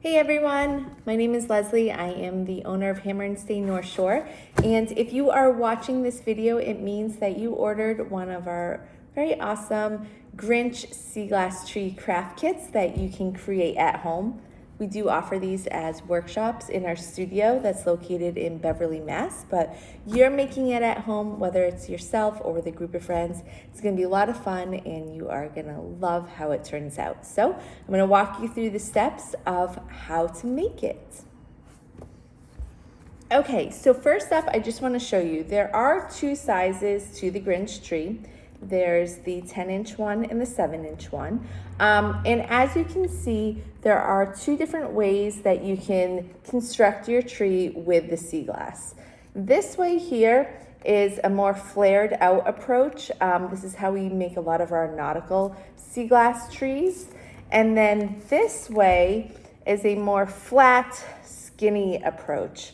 Hey everyone, my name is Leslie. I am the owner of Hammer and Stain North Shore. And if you are watching this video, it means that you ordered one of our very awesome Grinch sea glass tree craft kits that you can create at home. We do offer these as workshops in our studio that's located in Beverly, Mass. But you're making it at home, whether it's yourself or with a group of friends. It's gonna be a lot of fun and you are gonna love how it turns out. So I'm gonna walk you through the steps of how to make it. Okay, so first up, I just wanna show you, there are two sizes to the Grinch tree. There's the 10-inch one and the 7-inch one. And as you can see, there are two different ways that you can construct your tree with the sea glass. This way here is a more flared out approach. This is how we make a lot of our nautical sea glass trees. And then this way is a more flat, skinny approach.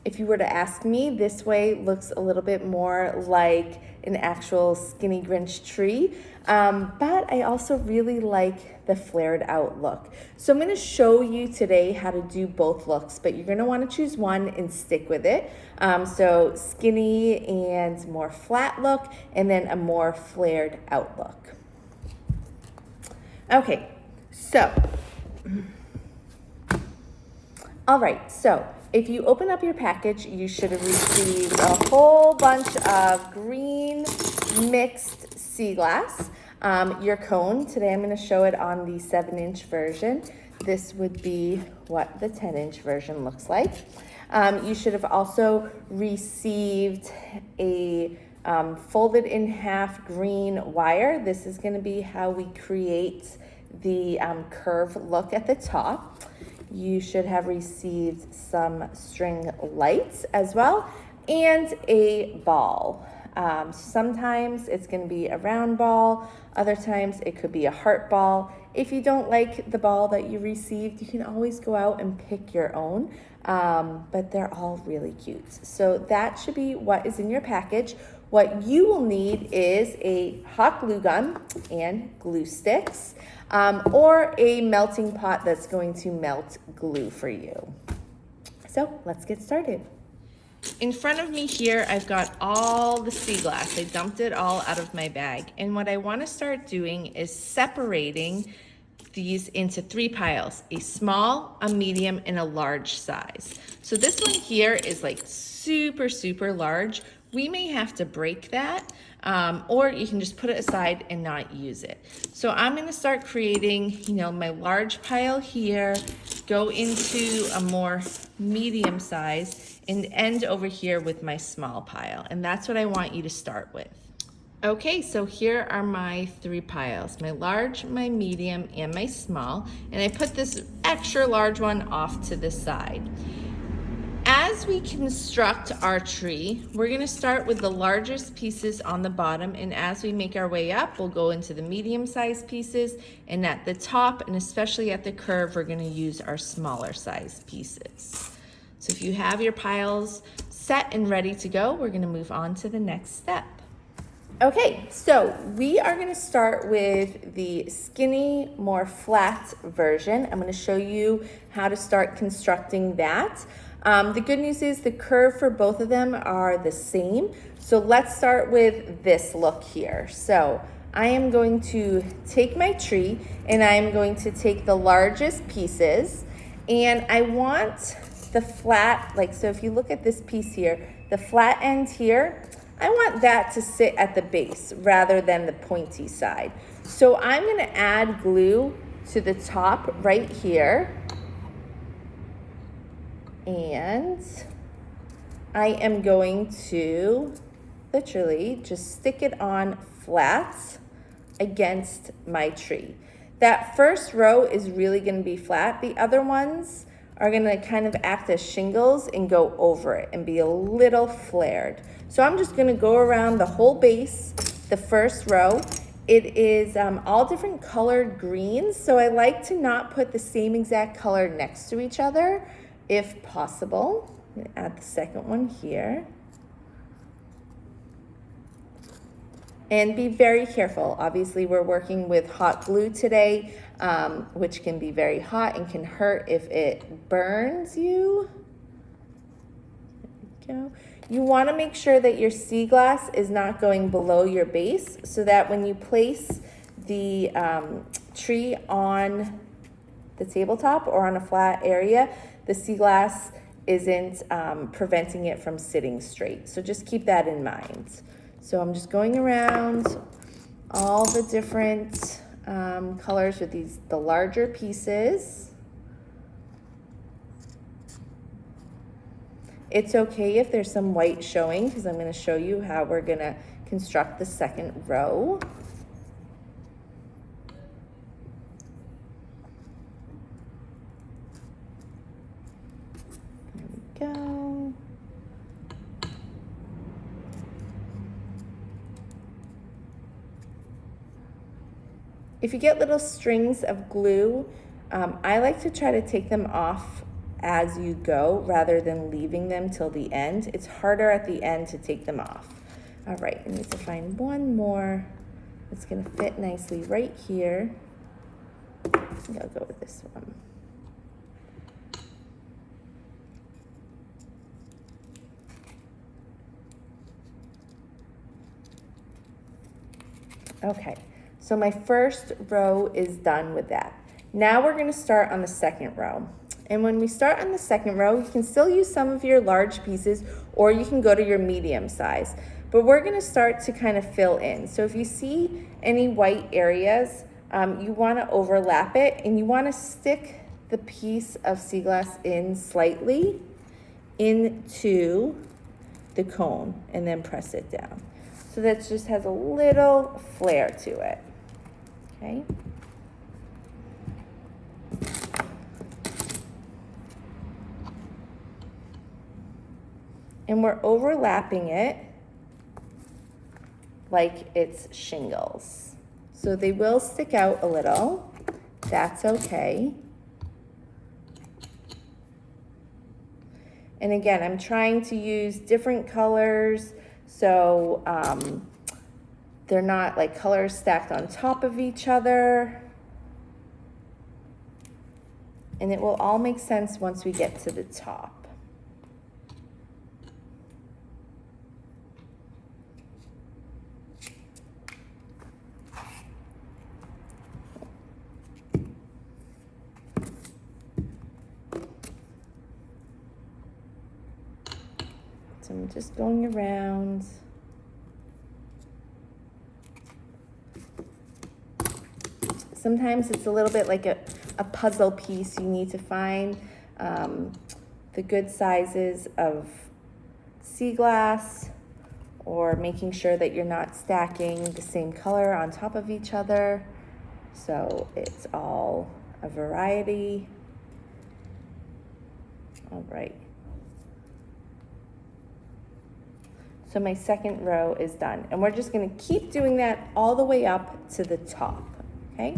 If you were to ask me, this way looks a little bit more like an actual skinny Grinch tree, but I also really like the flared out look. So I'm going to show you today how to do both looks, but you're going to want to choose one and stick with it. So skinny and more flat look, and then a more flared out look. Okay, so, all right, so if you open up your package, you should have received a whole bunch of green mixed sea glass. Your cone, today I'm going to show it on the 7-inch version. This would be what the 10-inch version looks like. You should have also received a folded in half green wire. This is going to be how we create the curve look at the top. You should have received some string lights as well and a ball. Sometimes it's going to be a round ball, other times it could be a heart ball. If you don't like the ball that you received, you can always go out and pick your own, but they're all really cute. So that should be what is in your package. What you will need is a hot glue gun and glue sticks, or a melting pot that's going to melt glue for you. So let's get started. In front of me here, I've got all the sea glass. I dumped it all out of my bag. And what I want to start doing is separating these into 3 piles, a small, a medium, and a large size. So this one here is like super, super large. We may have to break that, or you can just put it aside and not use it. So I'm gonna start creating, my large pile here, go into a more medium size, and end over here with my small pile. And that's what I want you to start with. Okay, so here are my 3 piles, my large, my medium, and my small. And I put this extra large one off to the side. As we construct our tree, we're going to start with the largest pieces on the bottom, and as we make our way up, we'll go into the medium-sized pieces, and at the top, and especially at the curve, we're going to use our smaller size pieces. So if you have your piles set and ready to go, we're going to move on to the next step. Okay, so we are going to start with the skinny, more flat version. I'm going to show you how to start constructing that. The good news is the curve for both of them are the same. So let's start with this look here. So I am going to take my tree and I'm going to take the largest pieces, and I want the flat, so if you look at this piece here, the flat end here, I want that to sit at the base rather than the pointy side. So I'm going to add glue to the top right here. And I am going to literally just stick it on flat against my tree. That first row is really going to be flat. The other ones are going to kind of act as shingles and go over it and be a little flared. So I'm just going to go around the whole base, the first row. It is all different colored greens, so I like to not put the same exact color next to each other if possible. I'm going to add the second one here. And be very careful. Obviously, we're working with hot glue today, which can be very hot and can hurt if it burns you. There we go. You want to make sure that your sea glass is not going below your base so that when you place the tree on the tabletop or on a flat area, the sea glass isn't preventing it from sitting straight. So just keep that in mind. So I'm just going around all the different colors with the larger pieces. It's okay if there's some white showing because I'm going to show you how we're going to construct the second row. There we go. If you get little strings of glue, I like to try to take them off as you go rather than leaving them till the end. It's harder at the end to take them off. All right, I need to find one more that's gonna fit nicely right here. I think I'll go with this one. Okay, so my first row is done with that. Now we're gonna start on the second row. And when we start on the second row, you can still use some of your large pieces or you can go to your medium size. But we're gonna start to kind of fill in. So if you see any white areas, you wanna overlap it and you wanna stick the piece of sea glass in slightly into the cone and then press it down. So that just has a little flare to it, okay? And we're overlapping it like it's shingles. So they will stick out a little, that's okay. And again, I'm trying to use different colors so they're not like colors stacked on top of each other. And it will all make sense once we get to the top. So I'm just going around. Sometimes it's a little bit like a puzzle piece. You need to find the good sizes of sea glass or making sure that you're not stacking the same color on top of each other. So it's all a variety. All right. So my second row is done. And we're just gonna keep doing that all the way up to the top, okay?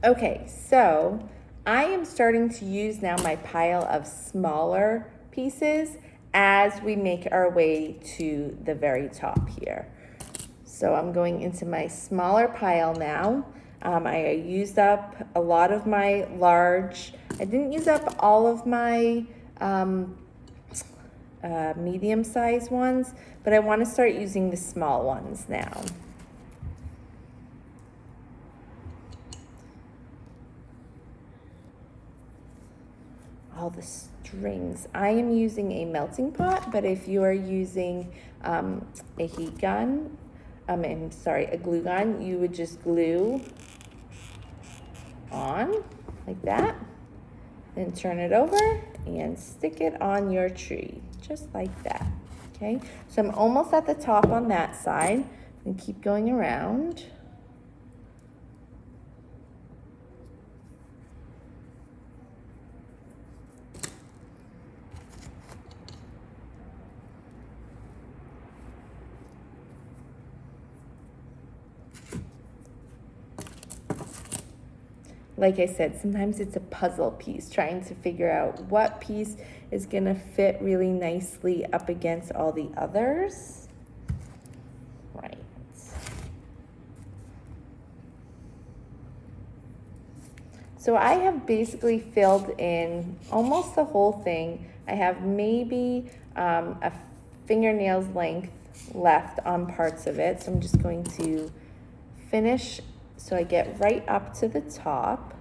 Okay, so I am starting to use now my pile of smaller pieces as we make our way to the very top here. So I'm going into my smaller pile now. I used up a lot of my large. I didn't use up all of my medium-sized ones, but I want to start using the small ones now. All the strings. I am using a melting pot, but if you are using a heat gun, a glue gun, you would just glue on like that, then turn it over and stick it on your tree, just like that. Okay, so I'm almost at the top on that side, and keep going around. Like I said, sometimes it's a puzzle piece, trying to figure out what piece is gonna fit really nicely up against all the others. Right. So I have basically filled in almost the whole thing. I have maybe a fingernail's length left on parts of it. So I'm just going to finish so I get right up to the top.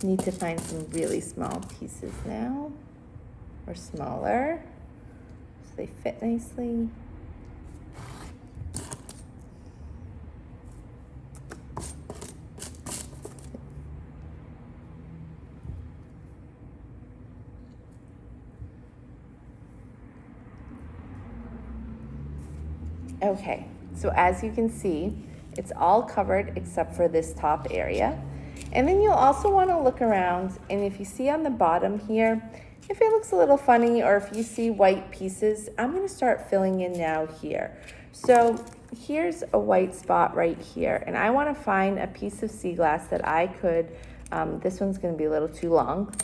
Need to find some really small pieces now, or smaller, so they fit nicely. Okay, so as you can see, it's all covered except for this top area. And then you'll also want to look around, and if you see on the bottom here, if it looks a little funny or if you see white pieces, I'm going to start filling in now here. So here's a white spot right here, and I want to find a piece of sea glass that I could, this one's going to be a little too long,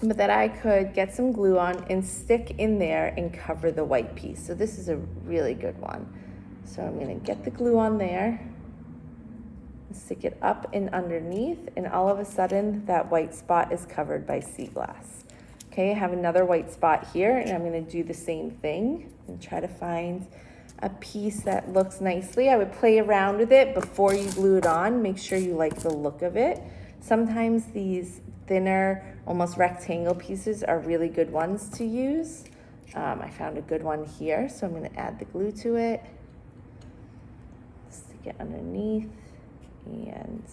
but that I could get some glue on and stick in there and cover the white piece. So this is a really good one. So I'm going to get the glue on there, stick it up and underneath, and all of a sudden that white spot is covered by sea glass. Okay, I have another white spot here, and I'm going to do the same thing and try to find a piece that looks nicely. I would play around with it before you glue it on. Make sure you like the look of it. Sometimes these thinner, almost rectangle pieces are really good ones to use. I found a good one here, so I'm going to add the glue to it, stick it underneath, and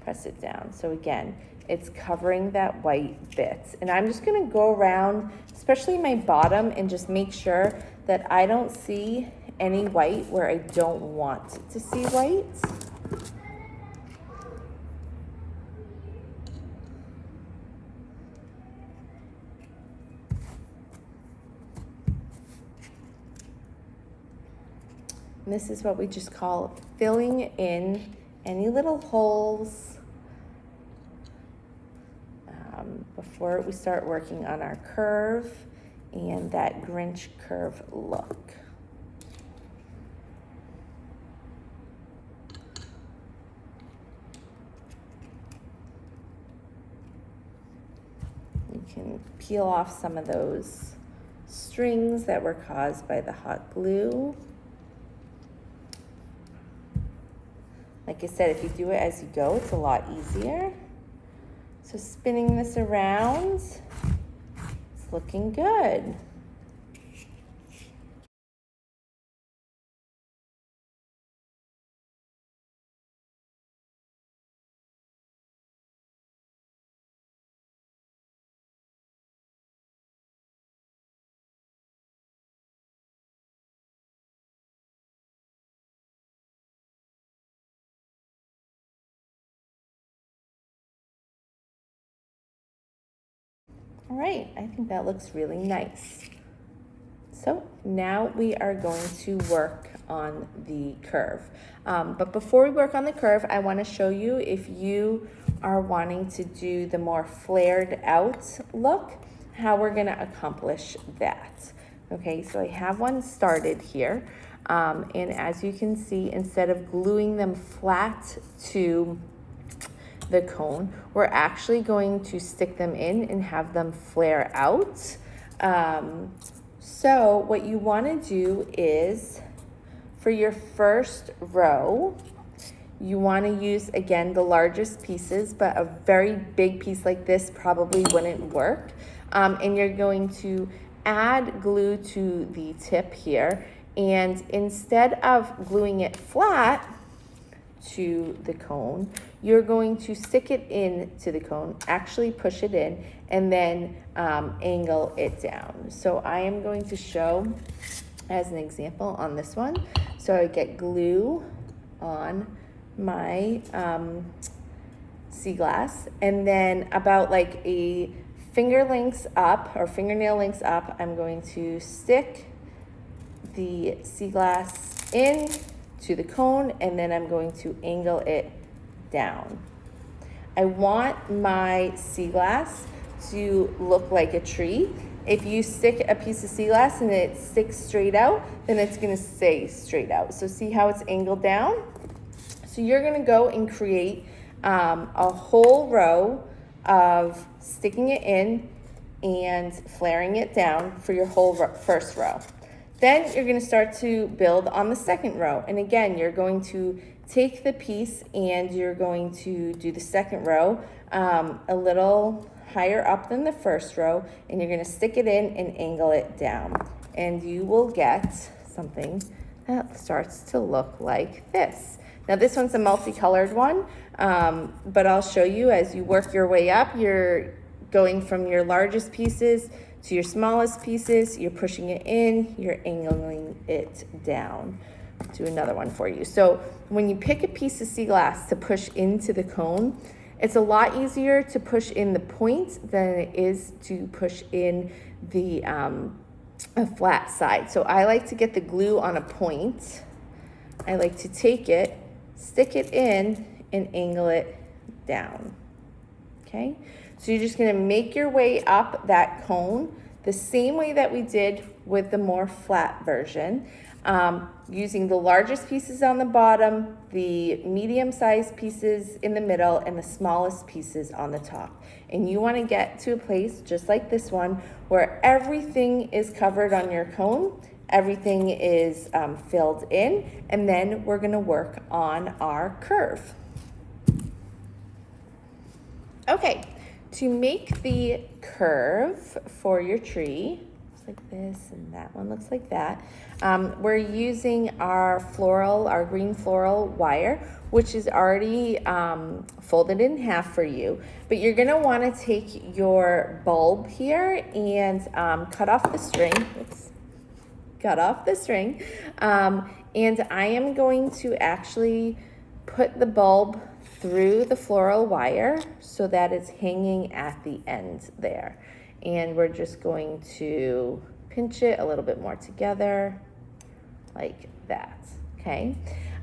press it down. So again, it's covering that white bit. And I'm just going to go around, especially my bottom, and just make sure that I don't see any white where I don't want to see white. And this is what we just call filling in any little holes before we start working on our curve and that Grinch curve look. You can peel off some of those strings that were caused by the hot glue. Like I said, if you do it as you go, it's a lot easier. So spinning this around, it's looking good. All right, I think that looks really nice. So now we are going to work on the curve. But before we work on the curve, I want to show you, if you are wanting to do the more flared out look, how we're going to accomplish that. Okay, so I have one started here. And as you can see, instead of gluing them flat to the cone, we're actually going to stick them in and have them flare out. So what you want to do is, for your first row, you want to use, again, the largest pieces, but a very big piece like this probably wouldn't work. And you're going to add glue to the tip here, and instead of gluing it flat to the cone, you're going to stick it in to the cone, actually push it in, and then angle it down. So I am going to show as an example on this one. So I get glue on my sea glass, and then about like a finger lengths up or fingernail lengths up, I'm going to stick the sea glass in to the cone, and then I'm going to angle it down. I want my sea glass to look like a tree. If you stick a piece of sea glass and it sticks straight out, then it's gonna stay straight out. So see how it's angled down? So you're gonna go and create a whole row of sticking it in and flaring it down for your whole first row. Then you're gonna start to build on the second row. And again, you're going to take the piece and you're going to do the second row a little higher up than the first row, and you're gonna stick it in and angle it down. And you will get something that starts to look like this. Now this one's a multicolored one, but I'll show you as you work your way up. You're going from your largest pieces to your smallest pieces, you're pushing it in, you're angling it down. Do another one for you. So when you pick a piece of sea glass to push into the cone, it's a lot easier to push in the point than it is to push in the a flat side. So I like to get the glue on a point. I like to take it, stick it in, and angle it down. Okay? So you're just gonna make your way up that cone the same way that we did with the more flat version, using the largest pieces on the bottom, the medium-sized pieces in the middle, and the smallest pieces on the top. And you wanna get to a place just like this one where everything is covered on your cone, everything is filled in, and then we're gonna work on our curve. Okay. To make the curve for your tree, looks like this, and that one looks like that, we're using our green floral wire, which is already folded in half for you. But you're gonna wanna take your bulb here and cut off the string. Oops. Cut off the string. And I am going to actually put the bulb through the floral wire so that it's hanging at the end there. And we're just going to pinch it a little bit more together like that, okay?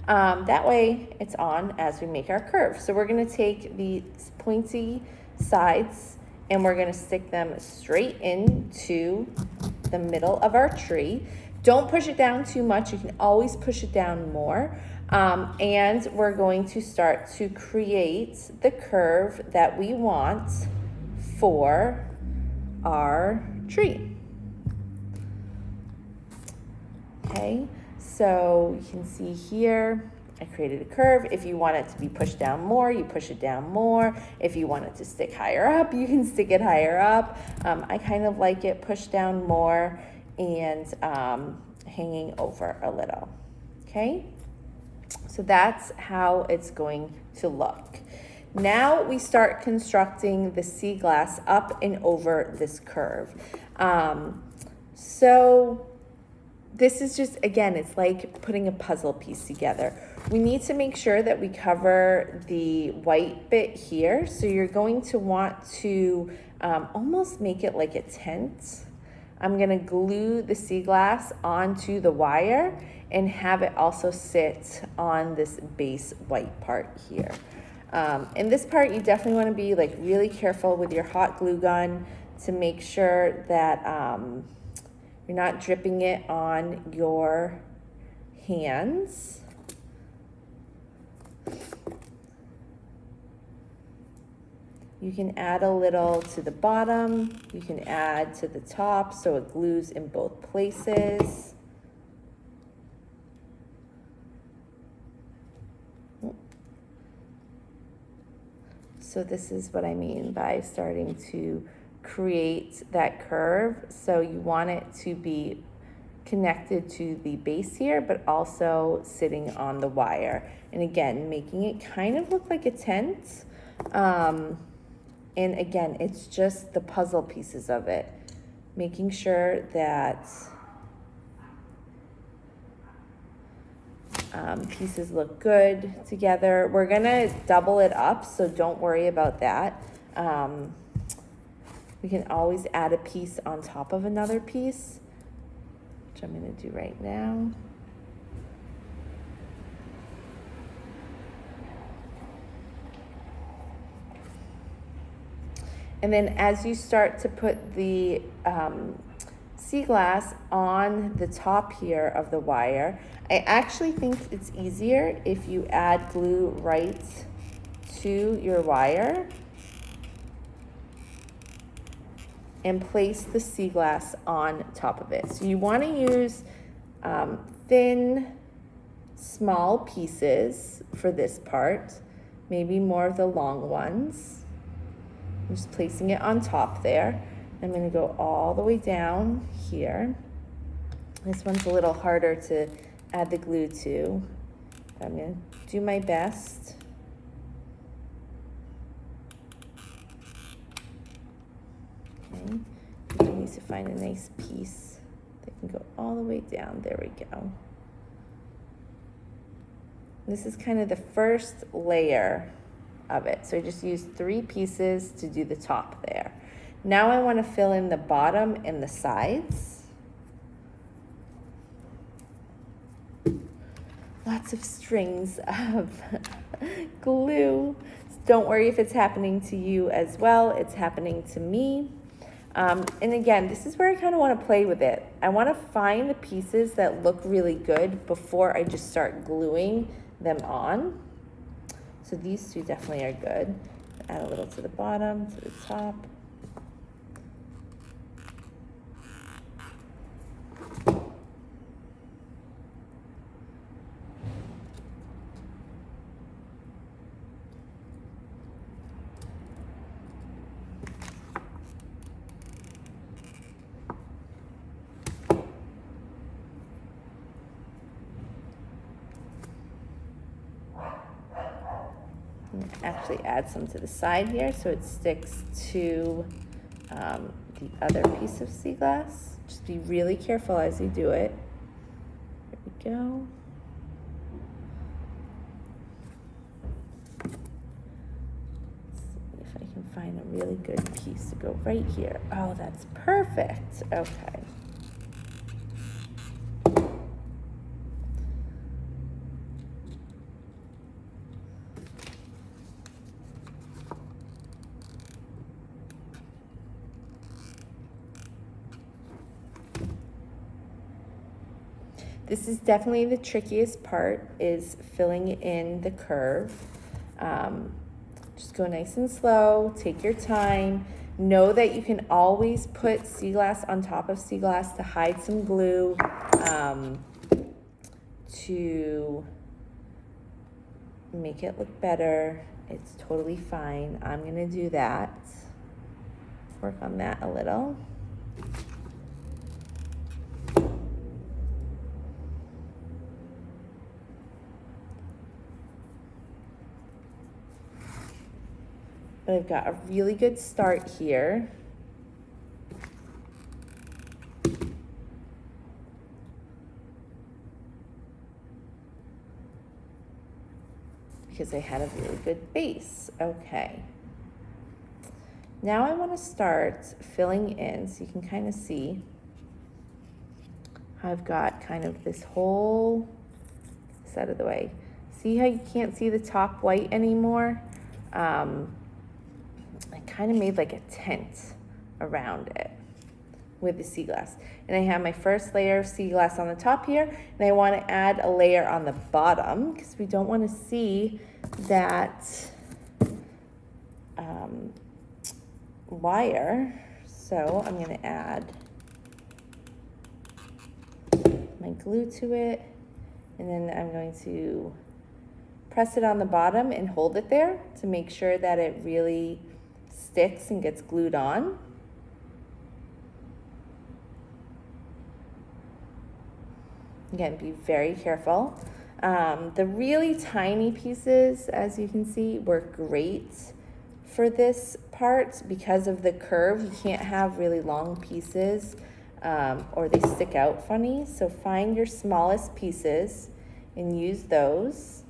That way it's on as we make our curve. So we're gonna take the pointy sides and we're gonna stick them straight into the middle of our tree. Don't push it down too much. You can always push it down more. And we're going to start to create the curve that we want for our tree. Okay, so you can see here, I created a curve. If you want it to be pushed down more, you push it down more. If you want it to stick higher up, you can stick it higher up. I kind of like it pushed down more and hanging over a little, okay? So that's how it's going to look. Now we start constructing the sea glass up and over this curve. So this is just, again, it's like putting a puzzle piece together. We need to make sure that we cover the white bit here. So you're going to want to almost make it like a tent. I'm gonna glue the sea glass onto the wire and have it also sit on this base white part here. In this part, you definitely wanna be like really careful with your hot glue gun to make sure that you're not dripping it on your hands. You can add a little to the bottom, you can add to the top so it glues in both places. So this is what I mean by starting to create that curve. So you want it to be connected to the base here, but also sitting on the wire. And again, making it kind of look like a tent. And again, it's just the puzzle pieces of it. Making sure that pieces look good together. We're gonna double it up, so don't worry about that. We can always add a piece on top of another piece, which I'm gonna do right now. And then as you start to put the sea glass on the top here of the wire, I actually think it's easier if you add glue right to your wire and place the sea glass on top of it. So you want to use thin, small pieces for this part, maybe more of the long ones. I'm just placing it on top there. I'm going to go all the way down here. This one's a little harder to add the glue to. I'm going to do my best. Okay. You need to find a nice piece that can go all the way down. There we go. This is kind of the first layer of it. So I just used 3 pieces to do the top there. Now I want to fill in the bottom and the sides. Lots of strings of glue. Don't worry if it's happening to you as well. It's happening to me. And again, this is where I kind of want to play with it. I want to find the pieces that look really good before I just start gluing them on. So these 2 definitely are good. Add a little to the bottom, to the top. Actually add some to the side here so it sticks to the other piece of sea glass. Just be really careful as you do it. There we go. Let's see if I can find a really good piece to go right here. Oh, that's perfect. Okay. This is definitely the trickiest part, is filling in the curve. Just go nice and slow, take your time. Know that you can always put sea glass on top of sea glass to hide some glue, to make it look better. It's totally fine. I'm gonna do that. Work on that a little. But I've got a really good start here. because I had a really good base. Okay. Now I want to start filling in so you can kind of see how I've got kind of this whole set of the way. See how you can't see the top white anymore? I kind of made like a tent around it with the sea glass. And I have my first layer of sea glass on the top here, and I want to add a layer on the bottom because we don't want to see that wire. So I'm going to add my glue to it, and then I'm going to press it on the bottom and hold it there to make sure that it really sticks and gets glued on. Again, be very careful. The really tiny pieces, as you can see, work great for this part because of the curve. You can't have really long pieces or they stick out funny. So find your smallest pieces and use those.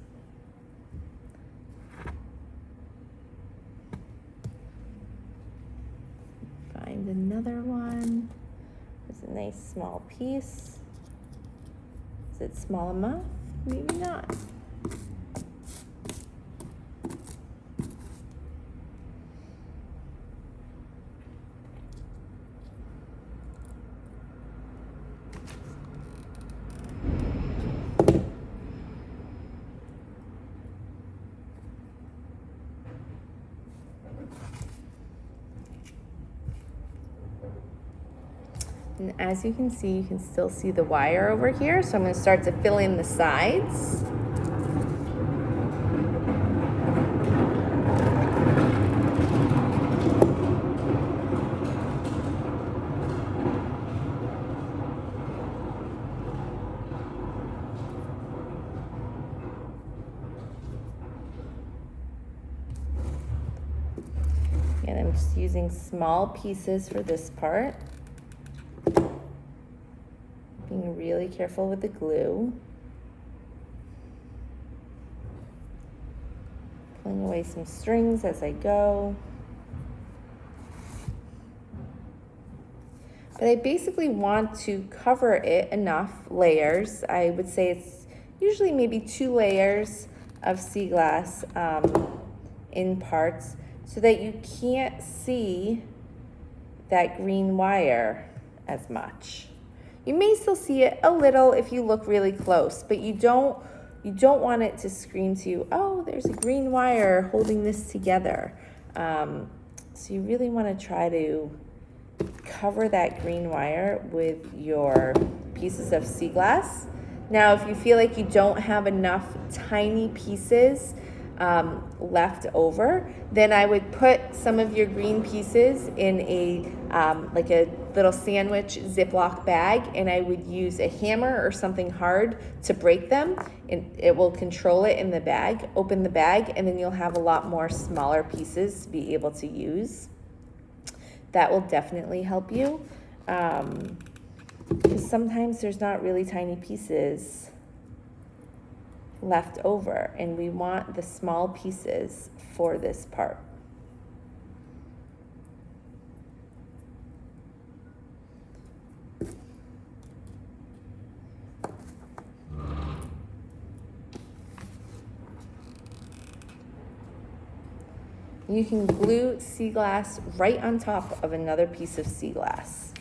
Find another one. There's a nice small piece. Is it small enough? Maybe not. And as you can see, you can still see the wire over here. So I'm going to start to fill in the sides. And I'm just using small pieces for this part. Being really careful with the glue. Pulling away some strings as I go. But I basically want to cover it enough layers. I would say it's usually maybe 2 layers of sea glass in parts so that you can't see that green wire as much. You may still see it a little if you look really close, but you don't want it to scream to you, oh, there's a green wire holding this together. So you really want to try to cover that green wire with your pieces of sea glass. Now, if you feel like you don't have enough tiny pieces left over, then I would put some of your green pieces in a like a little sandwich Ziploc bag, and I would use a hammer or something hard to break them, and it will control it in the bag. Open the bag, and then you'll have a lot more smaller pieces to be able to use. That will definitely help you, because sometimes there's not really tiny pieces left over, and we want the small pieces for this part. You can glue sea glass right on top of another piece of sea glass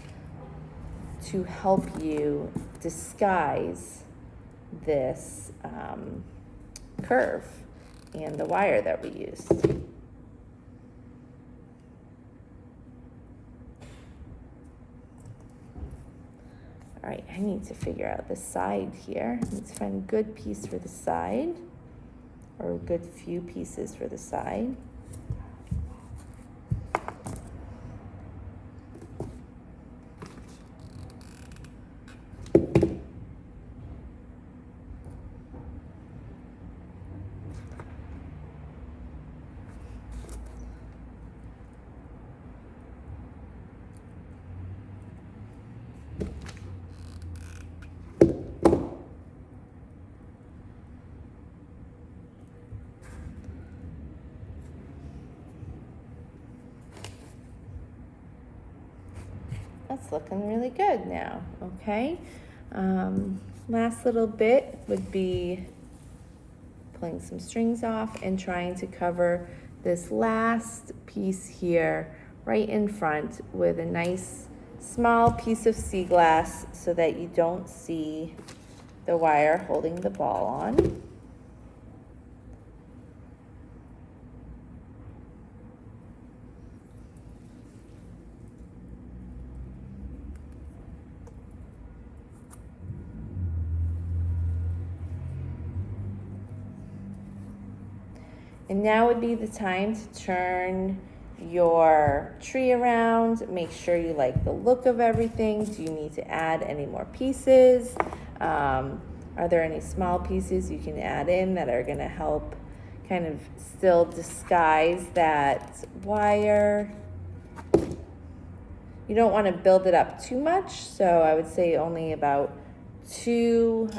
to help you disguise this curve and the wire that we used. All right, I need to figure out the side here. I need to find a good piece for the side, or a good few pieces for the side. That's looking really good now, okay? Last little bit would be pulling some strings off and trying to cover this last piece here right in front with a nice small piece of sea glass so that you don't see the wire holding the ball on. And now would be the time to turn your tree around. Make sure you like the look of everything. Do you need to add any more pieces? Are there any small pieces you can add in that are going to help kind of still disguise that wire? You don't want to build it up too much, so I would say only about two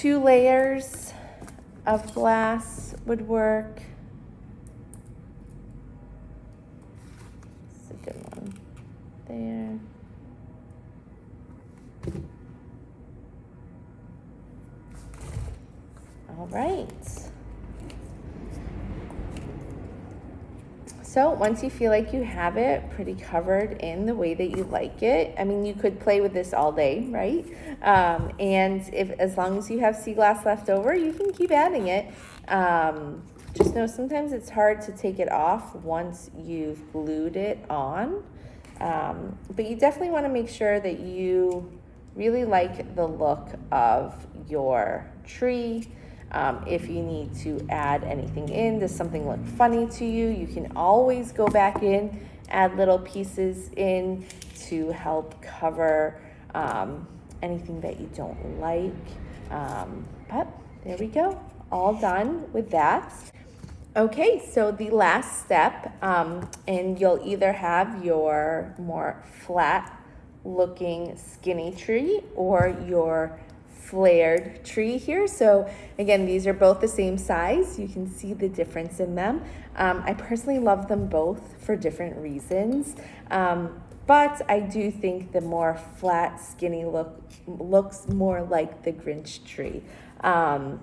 layers of glass would work. That's a good one there. All right. So once you feel like you have it pretty covered in the way that you like it, I mean, you could play with this all day, right? And as long as you have sea glass left over, you can keep adding it. Just know sometimes it's hard to take it off once you've glued it on. But you definitely want to make sure that you really like the look of your tree. If you need to add anything in, does something look funny to you, you can always go back in, add little pieces in to help cover anything that you don't like. But there we go, all done with that. Okay, so the last step, and you'll either have your more flat looking skinny tree or your flared tree here. So again, these are both the same size. You can see the difference in them. I personally love them both for different reasons. But I do think the more flat, skinny look looks more like the Grinch tree. I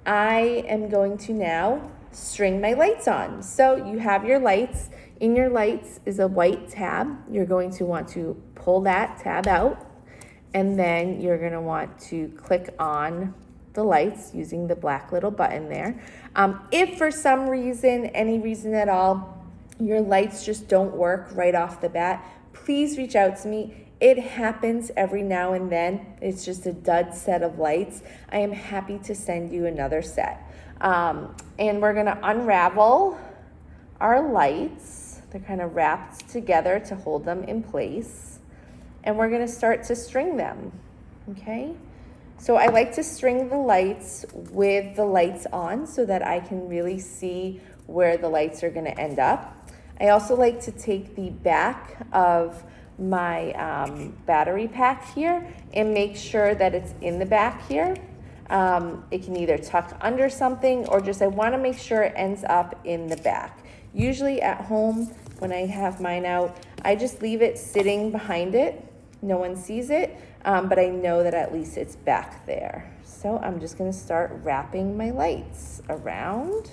am going to now string my lights on. So you have your lights. In your lights is a white tab. You're going to want to pull that tab out, and then you're gonna want to click on the lights using the black little button there. If for some reason, any reason at all, your lights just don't work right off the bat, please reach out to me. It happens every now and then. It's just a dud set of lights. I am happy to send you another set. And we're gonna unravel our lights. They're kind of wrapped together to hold them in place. And we're gonna start to string them, okay? So I like to string the lights with the lights on so that I can really see where the lights are gonna end up. I also like to take the back of my battery pack here and make sure that it's in the back here. It can either tuck under something or just I wanna make sure it ends up in the back. Usually at home, when I have mine out, I just leave it sitting behind it. No one sees it, but I know that at least it's back there. So I'm just gonna start wrapping my lights around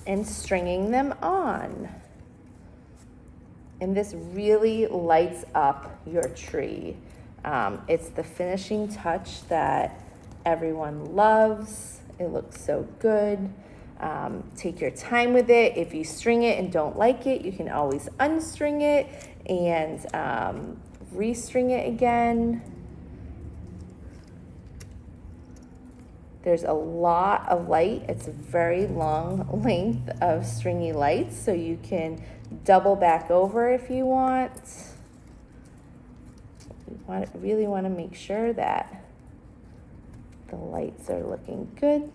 and stringing them on. And this really lights up your tree. It's the finishing touch that everyone loves. It looks so good. Take your time with it. If you string it and don't like it, you can always unstring it and restring it again. There's a lot of light. It's a very long length of stringy lights, so you can double back over if you want. You really want to make sure that the lights are looking good.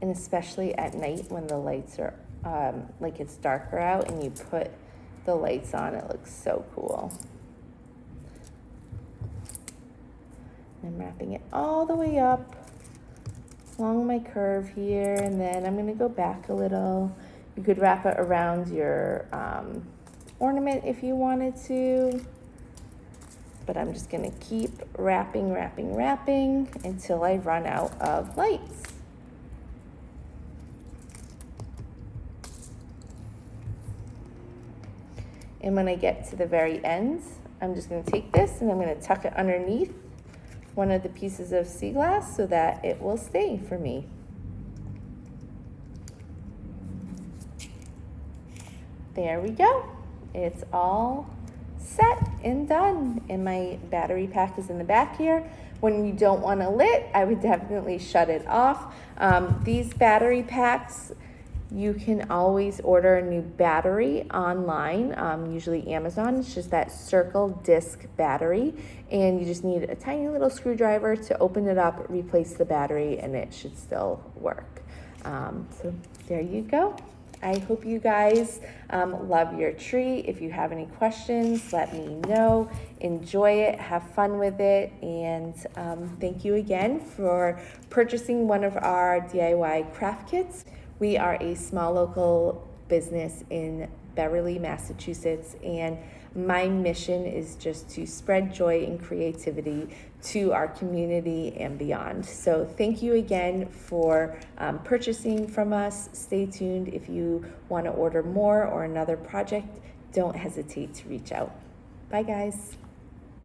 And especially at night when the lights are, like it's darker out and you put the lights on, it looks so cool. I'm I'm wrapping it all the way up along my curve here, and then I'm gonna go back a little. You could wrap it around your ornament if you wanted to, but I'm just gonna keep wrapping until I run out of lights. And when I get to the very end, I'm just gonna take this and I'm gonna tuck it underneath one of the pieces of sea glass so that it will stay for me. There we go. It's all set and done. And my battery pack is in the back here. When you don't want it lit, I would definitely shut it off. These battery packs, you can always order a new battery online, usually Amazon. It's just that circle disc battery, and you just need a tiny little screwdriver to open it up, replace the battery, and it should still work. So there you go. I hope you guys love your tree. If you have any questions, let me know. Enjoy it, have fun with it, and thank you again for purchasing one of our DIY craft kits. We are a small local business in Beverly, Massachusetts, and my mission is just to spread joy and creativity to our community and beyond. So thank you again for purchasing from us. Stay tuned. If you want to order more or another project, don't hesitate to reach out. Bye, guys.